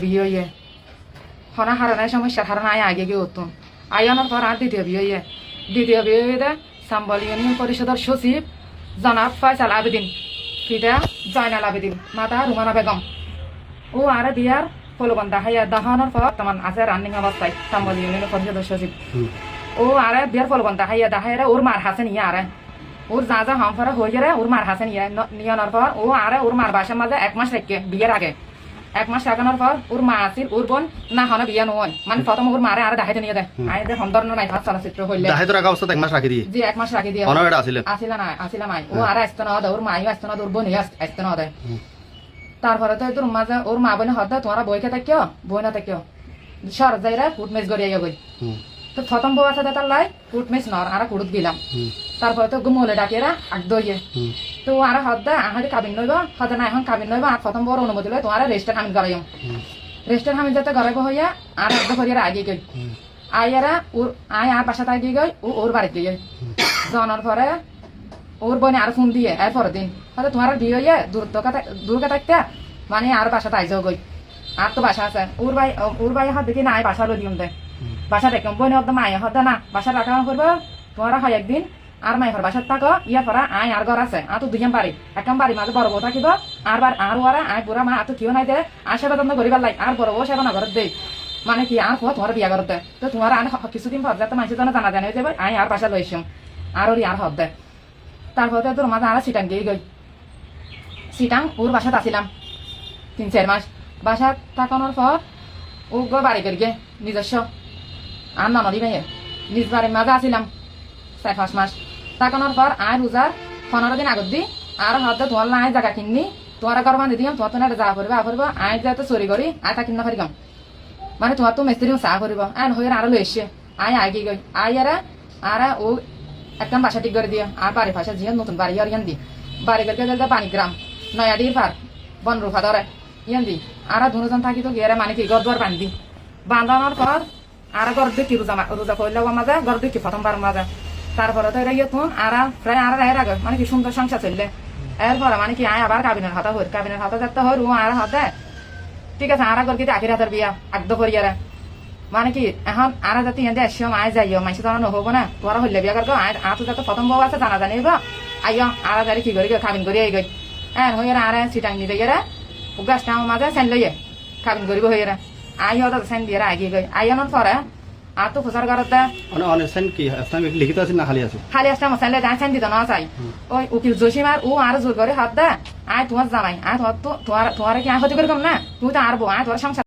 বিয়ে হনা হারানোর সমস্যার হারানো আগে গিয়ে হতো আয়ানোর পর আর দ্বিতীয় বিয়ে সাম্বল ইউনিয়ন পরিষদের সচিব জনাব ফয়সাল আবেদিন ফিদা জয়নাল আবেদিন মাতা রুমানা বেগম ও আর বিয়ার ফলবন্ধা হাইয়া দাহানোর পর তেমন আছে রানিং অবস্থায় সাম্বল ইউনিয়ন পরিষদের সচিব ও আর বিয়ার ফলবন্ধা হাইয়া দাহাইরা ওর মার হাসেন ইয়া আরে ওর যা হামফারা হয়ে গেলে ওর মার হাসেন ইয়া নিয়ানোর পর ও আর ওর মার বাসার মাঝে 1 মাস রেখে বিয়ের আগে 1 মাস রাখানোর পর ওর মা আসিল ওর বোন না হনা বিয়া নয় মানে প্রথম ওর মারে আর দেখাইতে নিয়ে দেয় আইতে হন্দর্ণ নাই ভাত চলচ্চিত্র হইলে দেখাইতে রাখা অবস্থা 1 মাস রাখি দিয়ে জি 1 মাস রাখি দিয়ে অনড়া আসিলা নাই ও আর আসতে না ওর মাই আসতে না ওর বোন আসতে না দেয় তারপরে তো তোর মাঝে ওর মা বোনে হদ তোমার বইকে থাকিও বই না থাকিও সর যাইরা ফুটমেজ গড়িয়া গই তো প্রথম বউ আছে তার লাই ফুটমেজ নর আর কুড়ুত গেলাম তারপরে তো গুমলে ডাকিয়েরা আগ দইয়ে তো আর হদ্দা আহারে কাবিন নইব হদা না এখন কাবিন নইব আর প্রথম বড় অনুমতি লয় তোমার রেস্টের হামিল করাইম রেস্টের হামিল যাতে গড়াইব হইয়া আর একদম করিয়ারা আগে গই আইয়ারা ওর আয় আর বাসাতে আগে গই ও ওর বাড়িতে গই জানার পরে ওর বোনে আর ফোন দিয়ে এর পরের দিন হয়তো তোমার বিয়ে হইয়া দূরকে থাকতে মানে আর বাসাতে আইজাও গই আর তো বাসা আছে ওর ভাই হাত দেখি না আয় বাসা লই দিম দেয় বাসা দেখম বোনে হদ্দা মায়ে হদ্দা না বাসা রাখা করবো তোমার হয় একদিন আর মাইফার বাসার থাকো ইয়ার পরা আয় আর ঘর আছে আর তো দুইজন বাড়ি একদম বাড়ি মাঝে বড় বউ থাকিব আর ওরা আয় বুড়া মা তো কেউ নাই দে আর সেবা যত্ন করিবার লাই আর বড় বউ সেবা না ঘরত দেই মানে কি আর তোমার বিয়া করতে তো তোমার আর কিছুদিন পর যাতে মানুষের জন্য জানা জানা হয়ে যাবে আয় আর বাসা লইছম আর ওর আর হদ দেয় তারপরে তোর মাঝে আর সিটাং গিয়ে গই সিটাং ওর বাসাত আসিলাম 3-4 মাস বাসা থাকানোর পর ও বাড়ি করি গে নিজস্ব আর ননদি মেয়ে নিজ বাড়ির মাঝে আসিলাম 4-5 মাস থাকানোর পর আয় রোজার 15 দিন আগত দি আর হয়তো তোমার না আয় জায়গা কিননি তোমার ঘর বান্ধি দিম তোমার তো না যা করবো আয় যাতে চুরি করি আয় তা কিনা পারিগাম মানে তোমার তো মিস্ত্রি চা করবো আয় হয়ে আর লই এসে আয় আগে গই আয় আর ও একদম বাসা ঠিক করে দিয়ে আর বাড়ি ফাঁসা জিয়ান নতুন বাড়ি আর ইয়ান দি বাড়ি করতে গেলে পানিগ্রাম নয়াডির পার বনরুফা ধরে ইয়ান দি আর দুজন থাকি তো গিয়ে মানে কি ঘর দুয়ার বান্ধি বাঁধানোর পর আর ঘর দেখি রোজা করলেও মাঝে ঘর দেখি প্রথমবার মাঝে তারপরে তো এটা ইয়ে আর প্রায় আর এর আগে মানে কি সুন্দর সংসার চললে এরপরে মানে কি আয় আবার কাবিনের হাতা যাতে হয় ও আর হাতে ঠিক আছে আর আগর কিন্তু আখির হাতের বিয়া আগদ করিয়ারা মানে কি এখন আর যাতে ইয়াতে আসিও আয় যাইও মাইসে তো নহব না তোরা হইলে বিয়া করবো আর তো যাতে প্রথম বউ আছে জানা জানিব আইও আর যারি কি করি কাবিন করি আই গই হয়ে আর সিটাং নিতে গেরা ও গাছটা আমার মাঝে সেন লইয়ে কাবিন করিব হয়ে আইও তো সেন দিয়ে আগে গই আইয়ানোর পরে আর তো ফুসার ঘরতে লিখিত আছে না খালি আছে খালি আসতে আমার সেন যাই সেন দিত না চাই ওই উকিল জসিমার ও আর জোর করে হাত দে আয় তোমার জামাই আয় তোমার কি আয় ক্ষতি করি কম না তুই তো আর বউ আয় তোমার সংসার